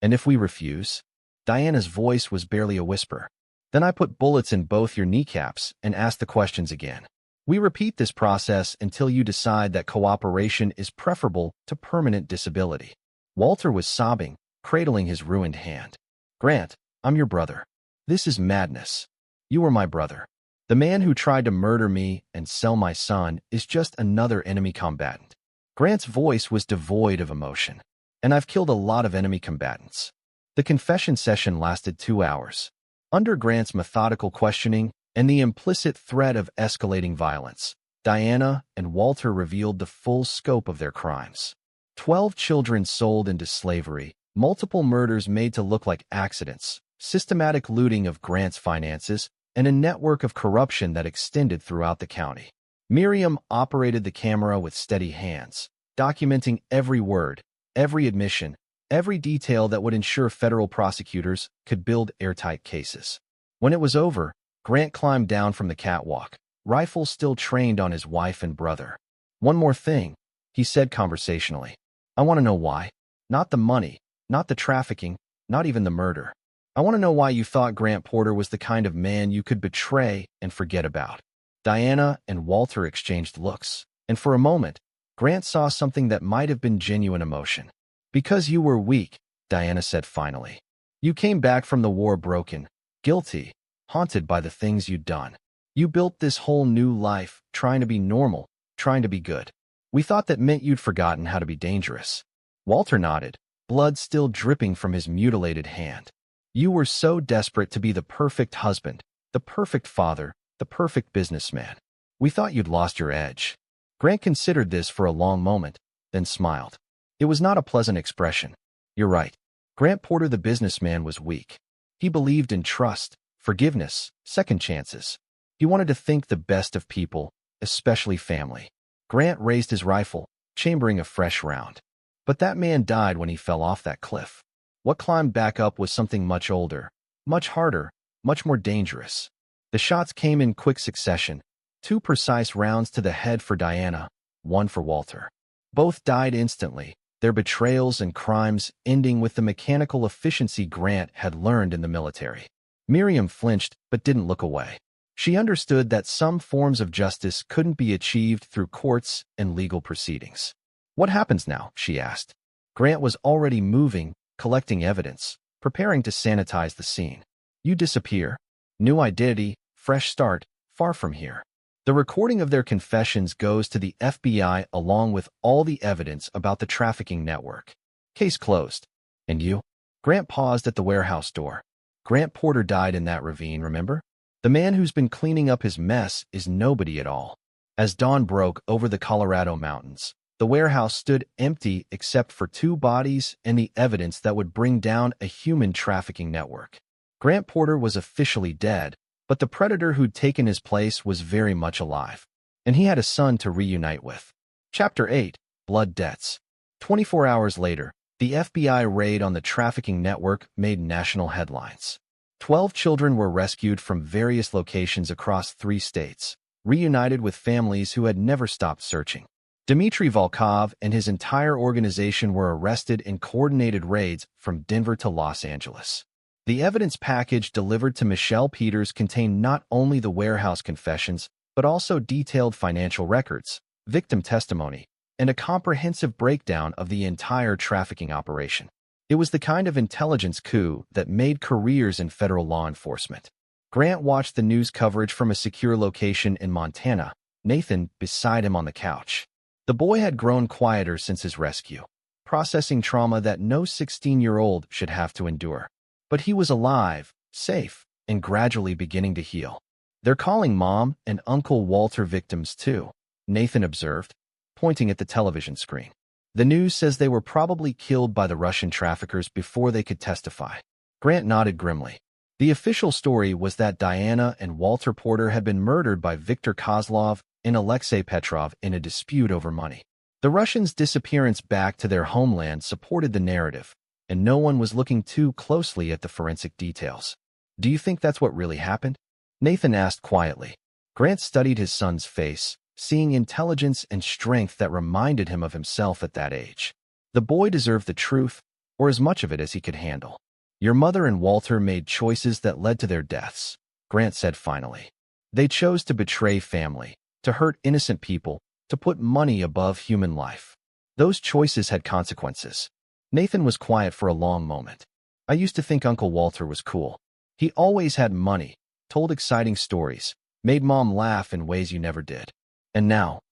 And if we refuse? Diana's voice was barely a whisper. Then I put bullets in both your kneecaps and ask the questions again. We repeat this process until you decide that cooperation is preferable to permanent disability. Walter was sobbing, cradling his ruined hand. Grant, I'm your brother. This is madness. You were my brother. The man who tried to murder me and sell my son is just another enemy combatant. Grant's voice was devoid of emotion. And I've killed a lot of enemy combatants. The confession session lasted 2 hours. Under Grant's methodical questioning and the implicit threat of escalating violence, Diana and Walter revealed the full scope of their crimes. 12 children sold into slavery, multiple murders made to look like accidents, systematic looting of Grant's finances, and a network of corruption that extended throughout the county. Miriam operated the camera with steady hands, documenting every word, every admission, every detail that would ensure federal prosecutors could build airtight cases. When it was over, Grant climbed down from the catwalk, rifle still trained on his wife and brother. One more thing, he said conversationally. I want to know why. Not the money, not the trafficking, not even the murder. I want to know why you thought Grant Porter was the kind of man you could betray and forget about. Diana and Walter exchanged looks, and for a moment, Grant saw something that might have been genuine emotion. Because you were weak, Diana said finally. You came back from the war broken, guilty, haunted by the things you'd done. You built this whole new life, trying to be normal, trying to be good. We thought that meant you'd forgotten how to be dangerous. Walter nodded, blood still dripping from his mutilated hand. You were so desperate to be the perfect husband, the perfect father, the perfect businessman. We thought you'd lost your edge. Grant considered this for a long moment, then smiled. It was not a pleasant expression. You're right. Grant Porter the businessman was weak. He believed in trust, forgiveness, second chances. He wanted to think the best of people, especially family. Grant raised his rifle, chambering a fresh round. But that man died when he fell off that cliff. What climbed back up was something much older, much harder, much more dangerous. The shots came in quick succession, 2 precise rounds to the head for Diana, 1 for Walter. Both died instantly, their betrayals and crimes ending with the mechanical efficiency Grant had learned in the military. Miriam flinched but didn't look away. She understood that some forms of justice couldn't be achieved through courts and legal proceedings. "What happens now?" she asked. Grant was already moving, collecting evidence, preparing to sanitize the scene. "You disappear. New identity, fresh start, far from here." The recording of their confessions goes to the FBI along with all the evidence about the trafficking network. Case closed. "And you?" Grant paused at the warehouse door. "Grant Porter died in that ravine, remember? The man who's been cleaning up his mess is nobody at all." As dawn broke over the Colorado mountains, the warehouse stood empty except for 2 bodies and the evidence that would bring down a human trafficking network. Grant Porter was officially dead, but the predator who'd taken his place was very much alive, and he had a son to reunite with. Chapter 8: Blood Debts. 24 hours later, the FBI raid on the trafficking network made national headlines. 12 children were rescued from various locations across 3 states, reunited with families who had never stopped searching. Dmitry Volkov and his entire organization were arrested in coordinated raids from Denver to Los Angeles. The evidence package delivered to Michelle Peters contained not only the warehouse confessions, but also detailed financial records, victim testimony, and a comprehensive breakdown of the entire trafficking operation. It was the kind of intelligence coup that made careers in federal law enforcement. Grant watched the news coverage from a secure location in Montana, Nathan beside him on the couch. The boy had grown quieter since his rescue, processing trauma that no 16-year-old should have to endure. But he was alive, safe, and gradually beginning to heal. "They're calling Mom and Uncle Walter victims too," Nathan observed, pointing at the television screen. "The news says they were probably killed by the Russian traffickers before they could testify." Grant nodded grimly. The official story was that Diana and Walter Porter had been murdered by Viktor Kozlov and Alexei Petrov in a dispute over money. The Russians' disappearance back to their homeland supported the narrative, and no one was looking too closely at the forensic details. "Do you think that's what really happened?" Nathan asked quietly. Grant studied his son's face, seeing intelligence and strength that reminded him of himself at that age. The boy deserved the truth, or as much of it as he could handle. "Your mother and Walter made choices that led to their deaths," Grant said finally. "They chose to betray family, to hurt innocent people, to put money above human life. Those choices had consequences." Nathan was quiet for a long moment. "I used to think Uncle Walter was cool. He always had money, told exciting stories, made Mom laugh in ways you never did. And now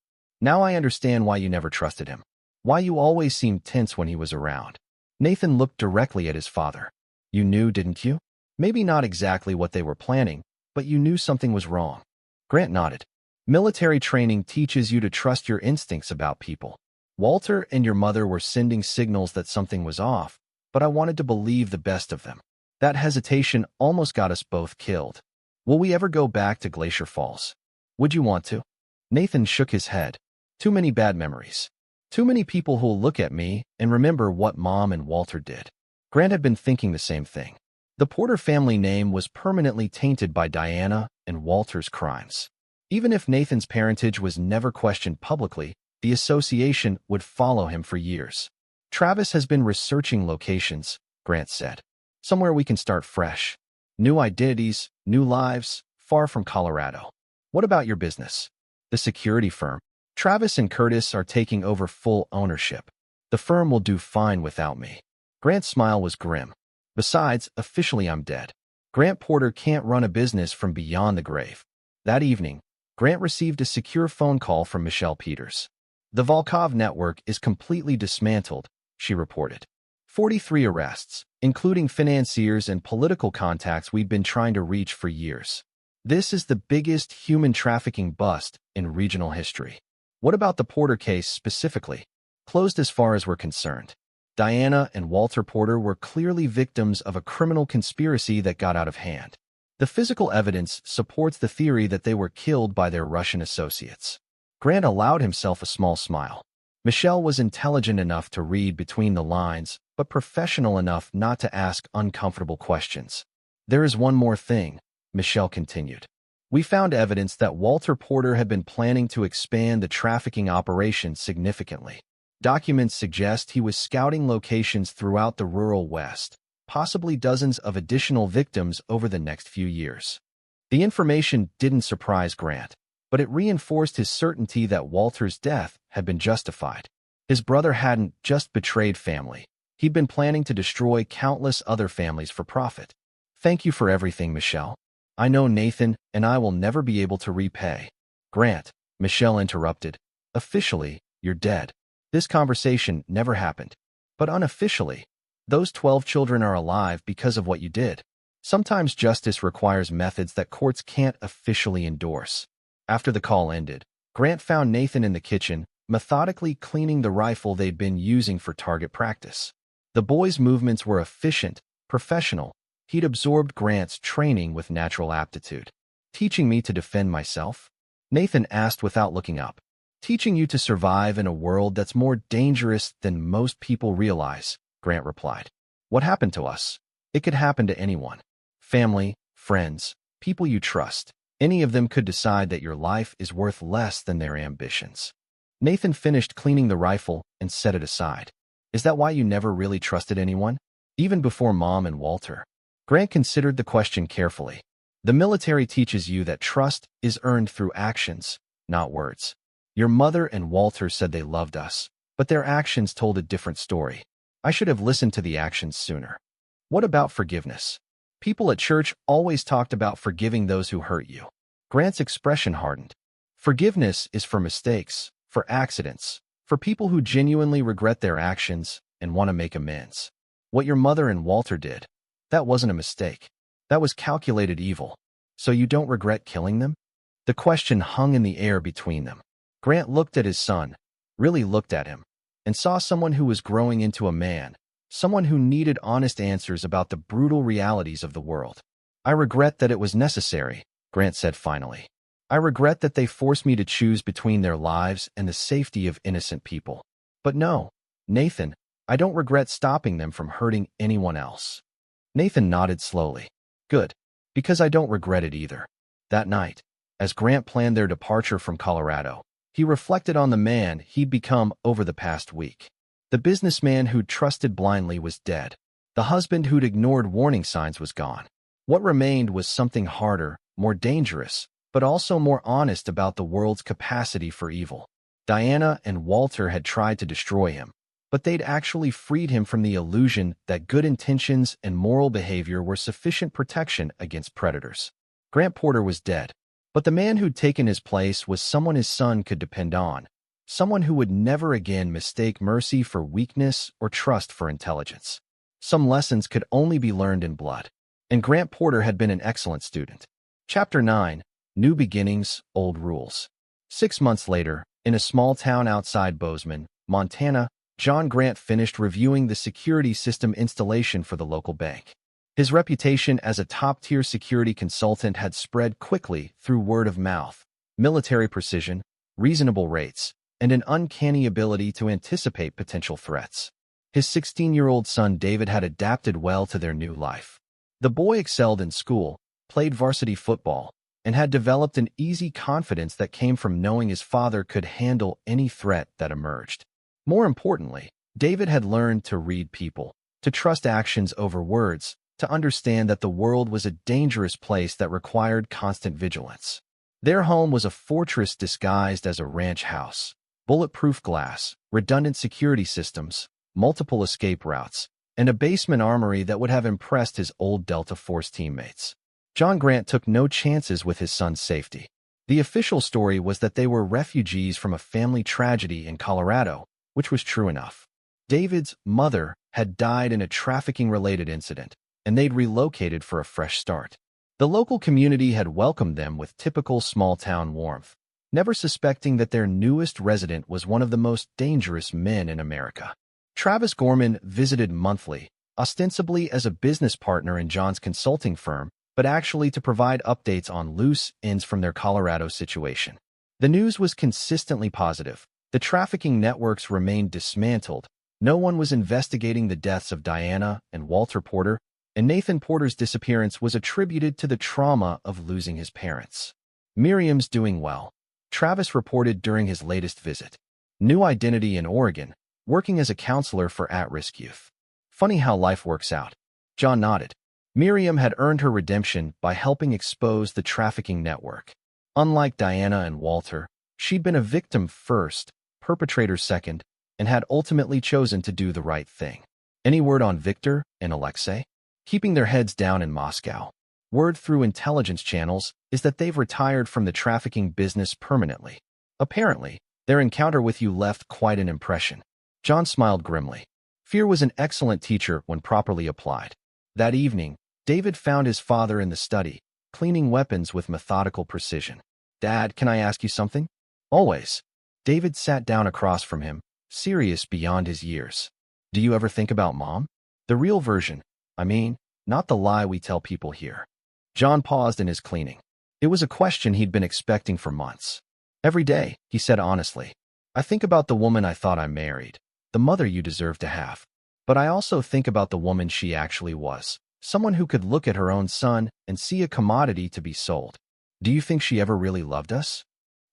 I understand why you never trusted him. Why you always seemed tense when he was around." Nathan looked directly at his father. "You knew, didn't you? Maybe not exactly what they were planning, but you knew something was wrong." Grant nodded. "Military training teaches you to trust your instincts about people. Walter and your mother were sending signals that something was off, but I wanted to believe the best of them. That hesitation almost got us both killed. Will we ever go back to Glacier Falls? Would you want to?" Nathan shook his head. "Too many bad memories. Too many people who'll look at me and remember what Mom and Walter did." Grant had been thinking the same thing. The Porter family name was permanently tainted by Diana and Walter's crimes. Even if Nathan's parentage was never questioned publicly, the association would follow him for years. "Travis has been researching locations," Grant said. "Somewhere we can start fresh. New identities, new lives, far from Colorado. What about your business?" "The security firm. Travis and Curtis are taking over full ownership. The firm will do fine without me." Grant's smile was grim. "Besides, officially I'm dead. Grant Porter can't run a business from beyond the grave." That evening, Grant received a secure phone call from Michelle Peters. "The Volkov network is completely dismantled," she reported. 43 arrests, including financiers and political contacts we'd been trying to reach for years. This is the biggest human trafficking bust in regional history. "What about the Porter case specifically?" "Closed as far as we're concerned. Diana and Walter Porter were clearly victims of a criminal conspiracy that got out of hand. The physical evidence supports the theory that they were killed by their Russian associates. Grant allowed himself a small smile. Michelle was intelligent enough to read between the lines, but professional enough not to ask uncomfortable questions. "There is one more thing," Michelle continued. "We found evidence that Walter Porter had been planning to expand the trafficking operation significantly. Documents suggest he was scouting locations throughout the rural West, possibly dozens of additional victims over the next few years." The information didn't surprise Grant, but it reinforced his certainty that Walter's death had been justified. His brother hadn't just betrayed family. He'd been planning to destroy countless other families for profit. "Thank you for everything, Michelle. I know Nathan and I will never be able to repay." "Grant," Michelle interrupted, "officially, you're dead. This conversation never happened. But unofficially, those 12 children are alive because of what you did. Sometimes justice requires methods that courts can't officially endorse." After the call ended, Grant found Nathan in the kitchen, methodically cleaning the rifle they'd been using for target practice. The boy's movements were efficient, professional. He'd absorbed Grant's training with natural aptitude. "Teaching me to defend myself?" Nathan asked without looking up. "Teaching you to survive in a world that's more dangerous than most people realize," Grant replied. "What happened to us? It could happen to anyone. Family, friends, people you trust. Any of them could decide that your life is worth less than their ambitions." Nathan finished cleaning the rifle and set it aside. "Is that why you never really trusted anyone? Even before Mom and Walter?" Grant considered the question carefully. "The military teaches you that trust is earned through actions, not words. Your mother and Walter said they loved us, but their actions told a different story. I should have listened to the actions sooner." "What about forgiveness? People at church always talked about forgiving those who hurt you." Grant's expression hardened. "Forgiveness is for mistakes, for accidents, for people who genuinely regret their actions and want to make amends. What your mother and Walter did, that wasn't a mistake. That was calculated evil. So you don't regret killing them?" The question hung in the air between them. Grant looked at his son, really looked at him, and saw someone who was growing into a man, someone who needed honest answers about the brutal realities of the world. "I regret that it was necessary," Grant said finally. "I regret that they forced me to choose between their lives and the safety of innocent people. But no, Nathan, I don't regret stopping them from hurting anyone else." Nathan nodded slowly. "Good, because I don't regret it either." That night, as Grant planned their departure from Colorado, he reflected on the man he'd become over the past week. The businessman who'd trusted blindly was dead. The husband who'd ignored warning signs was gone. What remained was something harder, more dangerous, but also more honest about the world's capacity for evil. Diana and Walter had tried to destroy him, but they'd actually freed him from the illusion that good intentions and moral behavior were sufficient protection against predators. Grant Porter was dead, but the man who'd taken his place was someone his son could depend on, someone who would never again mistake mercy for weakness or trust for intelligence. Some lessons could only be learned in blood, and Grant Porter had been an excellent student. Chapter 9, New Beginnings, Old Rules. 6 months later, in a small town outside Bozeman, Montana, John Grant finished reviewing the security system installation for the local bank. His reputation as a top-tier security consultant had spread quickly through word of mouth, military precision, reasonable rates, and an uncanny ability to anticipate potential threats. His 16-year-old son David had adapted well to their new life. The boy excelled in school, played varsity football, and had developed an easy confidence that came from knowing his father could handle any threat that emerged. More importantly, David had learned to read people, to trust actions over words, to understand that the world was a dangerous place that required constant vigilance. Their home was a fortress disguised as a ranch house. Bulletproof glass, redundant security systems, multiple escape routes, and a basement armory that would have impressed his old Delta Force teammates. John Grant took no chances with his son's safety. The official story was that they were refugees from a family tragedy in Colorado, which was true enough. David's mother had died in a trafficking-related incident, and they'd relocated for a fresh start. The local community had welcomed them with typical small-town warmth, never suspecting that their newest resident was one of the most dangerous men in America. Travis Gorman visited monthly, ostensibly as a business partner in John's consulting firm, but actually to provide updates on loose ends from their Colorado situation. The news was consistently positive. The trafficking networks remained dismantled. No one was investigating the deaths of Diana and Walter Porter, and Nathan Porter's disappearance was attributed to the trauma of losing his parents. Miriam's doing well, Travis reported during his latest visit. New identity in Oregon, working as a counselor for at-risk youth. Funny how life works out. John nodded. Miriam had earned her redemption by helping expose the trafficking network. Unlike Diana and Walter, she'd been a victim first, perpetrator second, and had ultimately chosen to do the right thing. Any word on Victor and Alexei? Keeping their heads down in Moscow. Word through intelligence channels is that they've retired from the trafficking business permanently. Apparently, their encounter with you left quite an impression. John smiled grimly. Fear was an excellent teacher when properly applied. That evening, David found his father in the study, cleaning weapons with methodical precision. "Dad, can I ask you something?" "Always." David sat down across from him, serious beyond his years. "Do you ever think about Mom? The real version, I mean, not the lie we tell people here." John paused in his cleaning. It was a question he'd been expecting for months. "Every day," he said honestly. "I think about the woman I thought I married, the mother you deserve to have. But I also think about the woman she actually was, someone who could look at her own son and see a commodity to be sold. Do you think she ever really loved us?"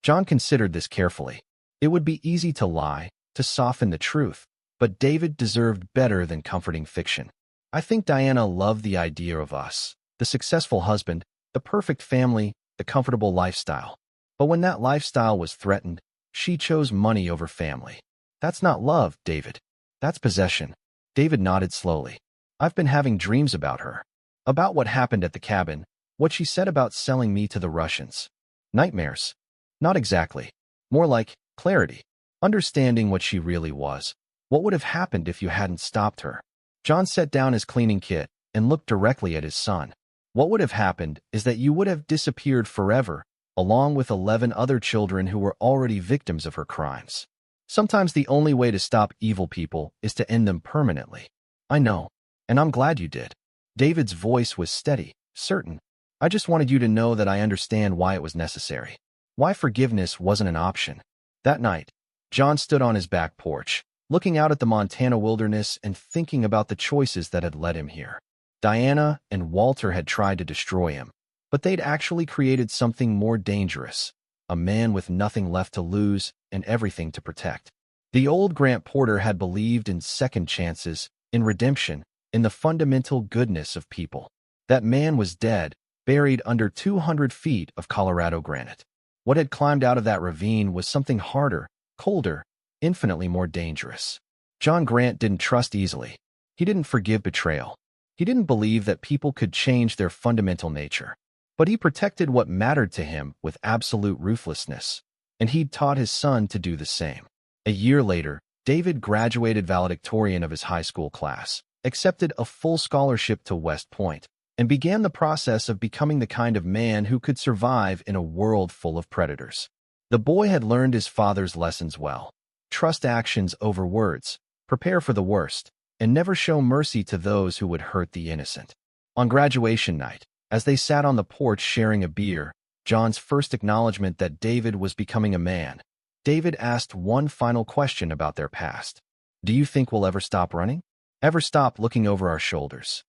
John considered this carefully. It would be easy to lie, to soften the truth, but David deserved better than comforting fiction. "I think Diana loved the idea of us, the successful husband, the perfect family, the comfortable lifestyle. But when that lifestyle was threatened, she chose money over family. That's not love, David. That's possession." David nodded slowly. "I've been having dreams about her. About what happened at the cabin, what she said about selling me to the Russians. Nightmares. Not exactly. More like clarity. Understanding what she really was. What would have happened if you hadn't stopped her?" John set down his cleaning kit and looked directly at his son. "What would have happened is that you would have disappeared forever, along with 11 other children who were already victims of her crimes. Sometimes the only way to stop evil people is to end them permanently." "I know, and I'm glad you did." David's voice was steady, certain. "I just wanted you to know that I understand why it was necessary. Why forgiveness wasn't an option." That night, John stood on his back porch, looking out at the Montana wilderness and thinking about the choices that had led him here. Diana and Walter had tried to destroy him, but they'd actually created something more dangerous, a man with nothing left to lose and everything to protect. The old Grant Porter had believed in second chances, in redemption, in the fundamental goodness of people. That man was dead, buried under 200 feet of Colorado granite. What had climbed out of that ravine was something harder, colder, infinitely more dangerous. John Grant didn't trust easily. He didn't forgive betrayal. He didn't believe that people could change their fundamental nature. But he protected what mattered to him with absolute ruthlessness, and he'd taught his son to do the same. A year later, David graduated valedictorian of his high school class, accepted a full scholarship to West Point, and began the process of becoming the kind of man who could survive in a world full of predators. The boy had learned his father's lessons well. Trust actions over words, prepare for the worst, and never show mercy to those who would hurt the innocent. On graduation night, as they sat on the porch sharing a beer, John's first acknowledgement that David was becoming a man, David asked one final question about their past. "Do you think we'll ever stop running? Ever stop looking over our shoulders?"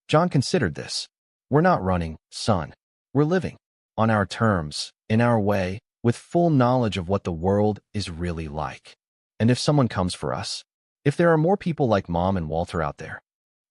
John considered this. "We're not running, son. We're living. On our terms, in our way, with full knowledge of what the world is really like. And if someone comes for us? If there are more people like Mom and Walter out there?"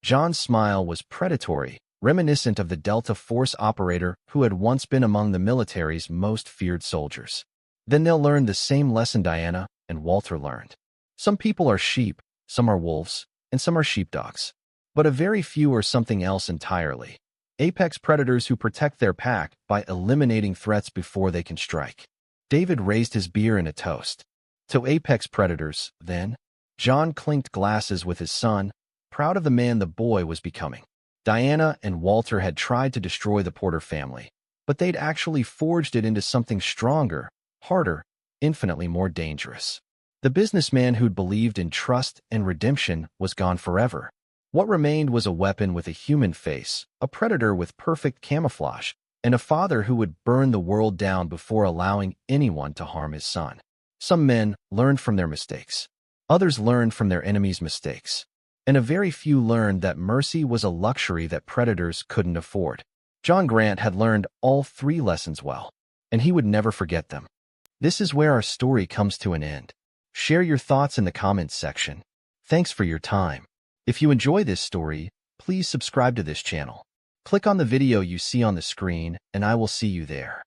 John's smile was predatory, reminiscent of the Delta Force operator who had once been among the military's most feared soldiers. "Then they'll learn the same lesson Diana and Walter learned. Some people are sheep, some are wolves, and some are sheepdogs. But a very few are something else entirely. Apex predators who protect their pack by eliminating threats before they can strike." David raised his beer in a toast. "To apex predators, then." John clinked glasses with his son, proud of the man the boy was becoming. Diana and Walter had tried to destroy the Porter family, but they'd actually forged it into something stronger, harder, infinitely more dangerous. The businessman who'd believed in trust and redemption was gone forever. What remained was a weapon with a human face, a predator with perfect camouflage, and a father who would burn the world down before allowing anyone to harm his son. Some men learned from their mistakes. Others learned from their enemies' mistakes. And a very few learned that mercy was a luxury that predators couldn't afford. John Grant had learned all three lessons well, and he would never forget them. This is where our story comes to an end. Share your thoughts in the comments section. Thanks for your time. If you enjoy this story, please subscribe to this channel. Click on the video you see on the screen, and I will see you there.